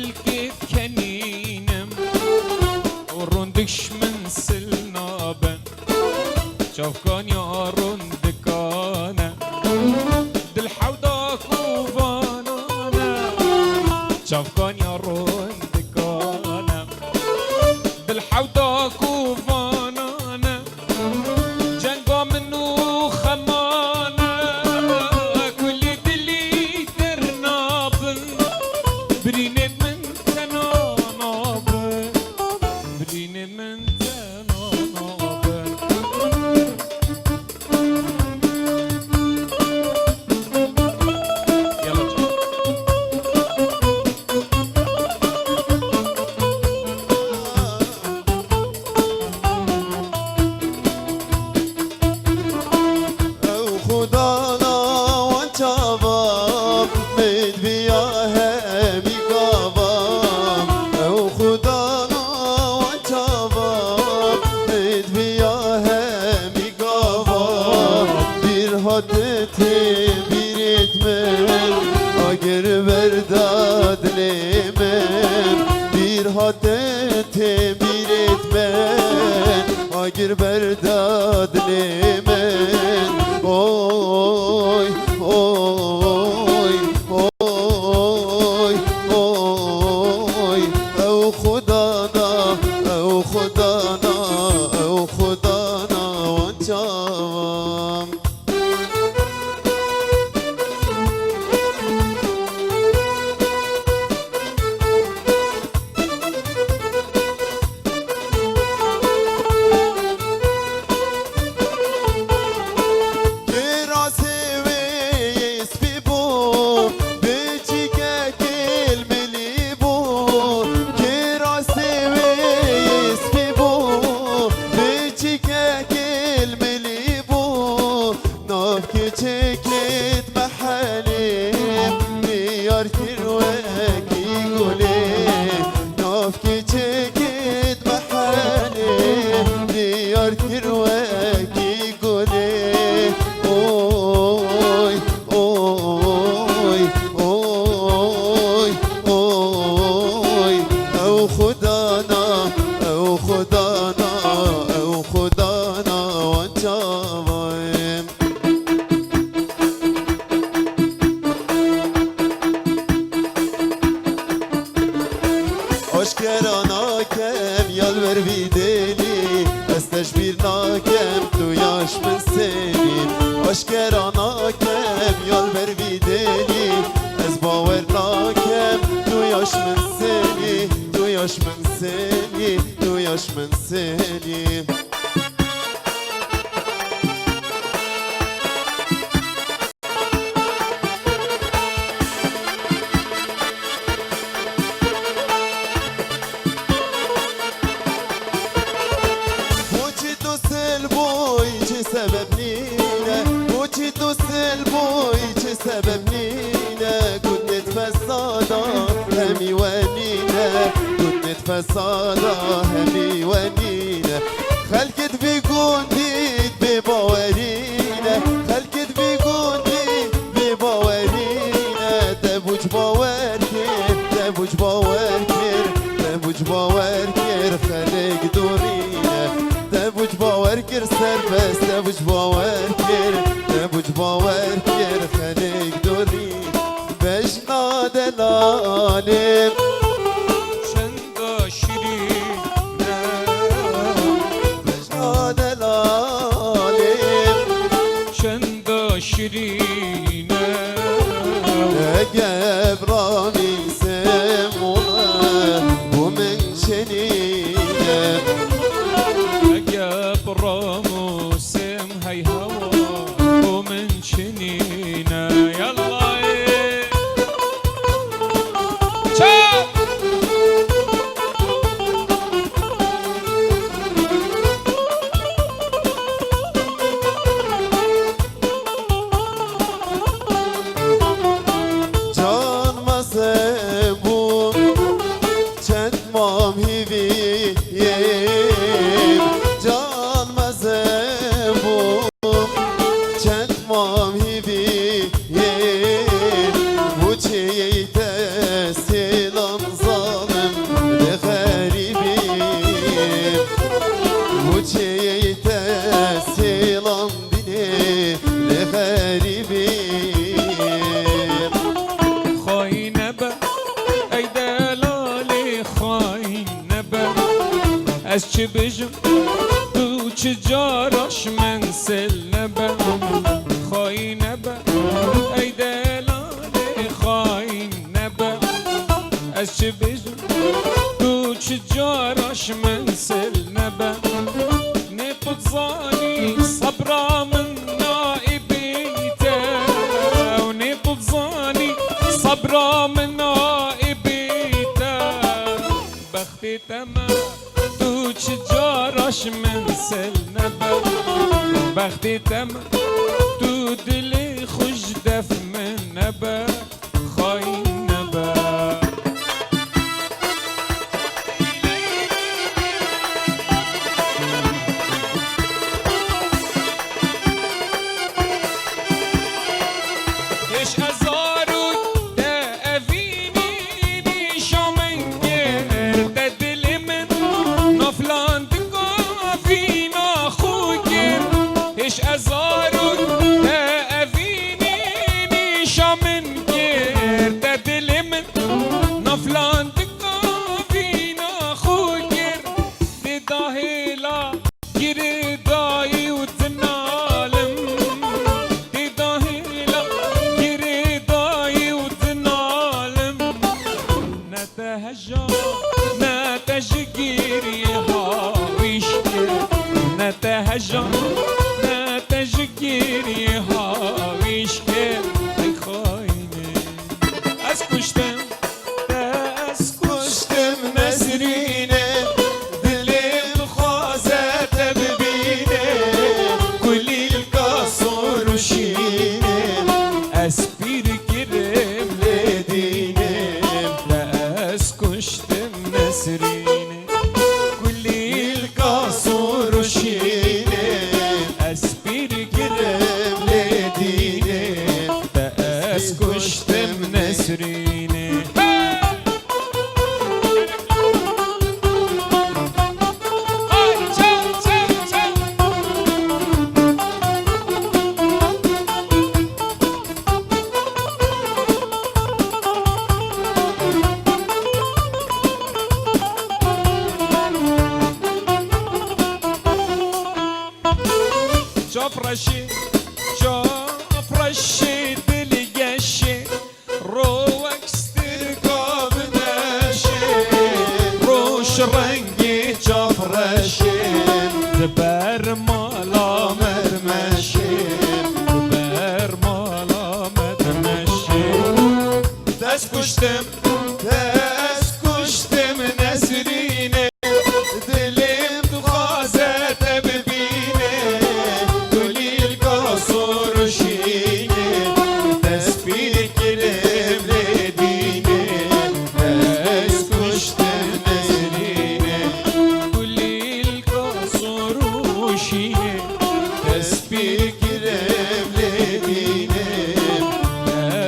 الكيف كنينم ورندكش من سلنابن شوفكان يا رندكانا دل حوضا كوفانانا شوفكان يا رندكانا دل حوضا كوفانانا جنقا منو خمانا كل دلي ترنابن بريني من تنانابن بريني من تنانابن يلا جا او خدانا وانتابام مد بیاه میگابام او خدانا وانتابام مد بیاه میگابام bir hadeti bir etmem ager verdad lemem bir hadeti bir etmem ager verdad lemem oy oy oy oy او خدانا او خدانا او خدانا وانتام çeklet mahalim diyar kirveki gulim nafki çeklet mahalim diyar kirveki gulim oy oy oy oy او خدانا او خدانا او خدانا وانتظم Aşkera nakem yal ver videli Esteş bir nakem tu yaş men seni Aşkera nakem yal ver videli Ez baver nakem tu yaş men seni Tu yaş men seni Tu yaş men seni sebep nine Uçi tusel boy çi sebep nine Kunnet fesada hemi venine Kunnet fesada hemi venine Halket bi gundit bi bawerine Halket bi gundit bi bawerine Tebuç bawer kir Tebuç bawer kir Tebuç bawer kir Halek durine Tebuç bawer kir serbest Tebuç bawer kir Tebuç bawer kir Halek duri Beşna delalim Çenda şirine Beşna delalim Çenda şirine Gebrami semuna Bu menşenine براموسم هاي هوا ومن شنينا يلا شاب Can masebum Çetmam hivi Can masebum Çetmam hivi Bu çeyte silam zar از چی بجم تو چه جاراش من سل نبه خواهی نبه ای دلال خواهی نبه از چه بجم تو چه جاراش من سل نبه نبضاني صبرا من نائبيته ونبضاني صبرا من نائبيته بختي تمام تو چجاراش من سل نبا بختي تمام تو دلي خوش دف من نبا خاين نبا ايش ازارو دا افيني نيشو من غير دا دلي من نفلان دقافينا خوكر ايش ازارو دا افيني نيشو من غير دا دلي من نفلان دقافينا خوكر دي داهلا giri dayı utnalım di dahila giri dayı utnalım ne tehja ne tejgir haviş ne tehja ne tejgir haviş ay khayne az kuştum نسرینه دلم خوازت ببینه کلی القصر و شینه اسپیر گرم لدینم از کشتم نسرینه کلی القصر و شینه اسپیر گرم لدینم از کشتم نسرینه جفرشي جفرشي دلقشي روك استرقاب ناشي روش رنقي جفرشم دبر مالا مرمشم دبر مالا مدمشي دست کشتم نسرینه دلم خوازت ببینه کلی القصر و شینه دست بیر گرم لدینه دست کشتم نسرینه کلی القصر وشینه دست بیر گرم لدینه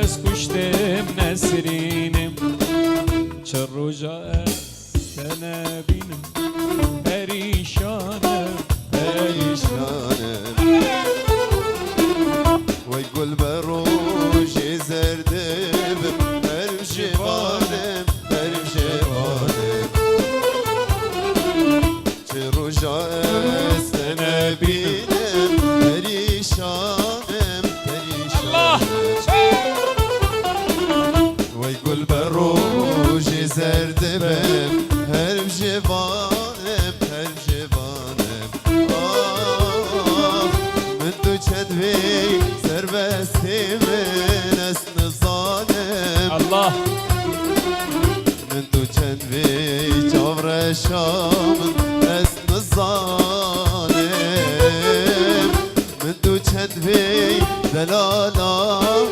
از کشتم نسرینم چه رجا سنبینم پریشانم پریشانم وای گل بروش زردم برم جوانم چه روژا است نبینم پریشانم الله وای گل بروش زردم هرم جوانم آه من تو چندوی سربستی من است نزانم الله من تو چندوی چاورشام است نزانم من تو چندوی دلالام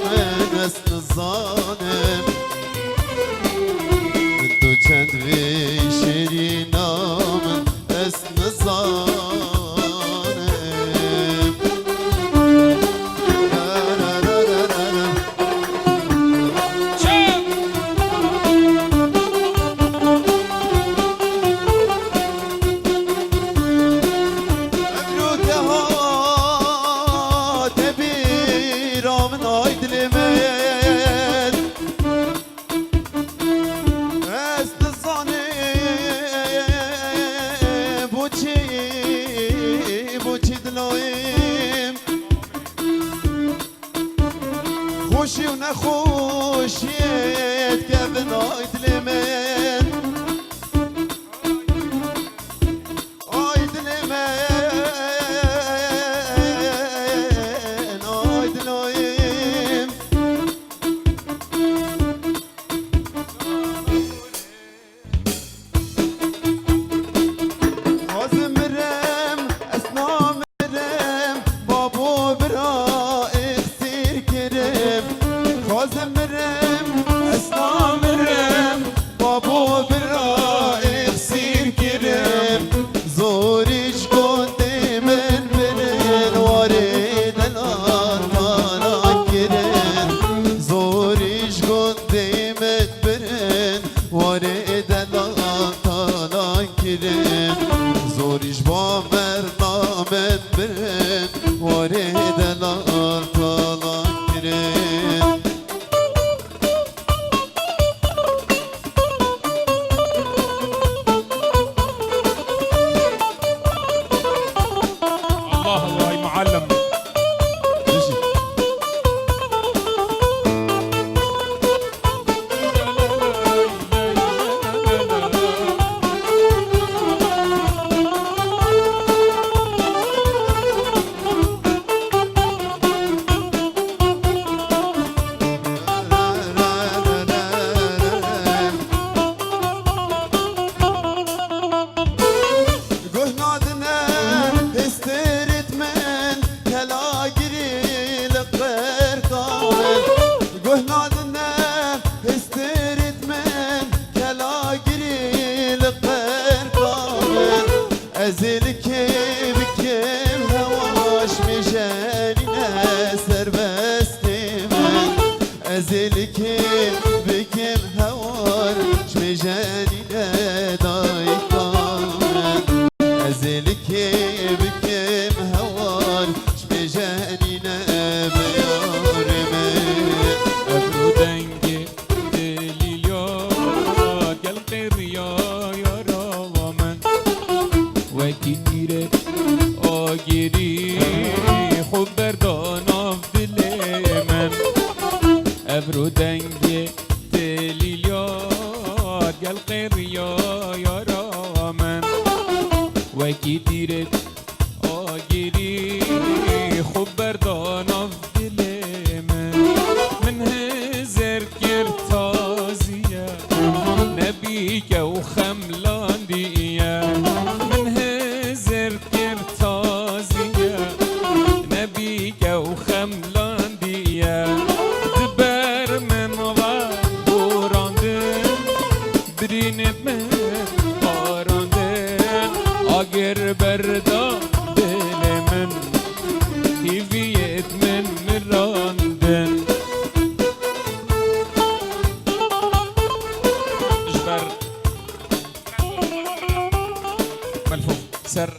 است نزانم من تو چندوی شیرینام است نزانم خوشیت که بنای دل من آی دل من آی دلایم خازم برم اسنام برم بابو برا اخسیر کرم خازم برم اسنام برم بابو برا اخسیر کرم زورش گنده من برن وارد الان کرم زورش گنده من برن وارد الان کرم زورش با مرنامت برن وارد الان کرم الله الله يا معلم. ازل که بکم هواش میشنینه سربست من ازل که بکم هواش میشنینه دایکا من ازل که بکم هواش میشنینه بیار من ابرو دنگ دلیلیا گل قریا یارا من وکی دیره آگیری خوب بردان آف دل من ابرو دنگ دلیلیا گل قریا یارا من وکی دیره آگیری خوب بردان آف دل من هزر کر تازیه نبی که و خملان دیه من هزر کر تازیه نبی که و خملان دیه دبر من و براندن برینت من باراندن اگر بردا دل من هیویت من مراندن اجبر ملفوف سر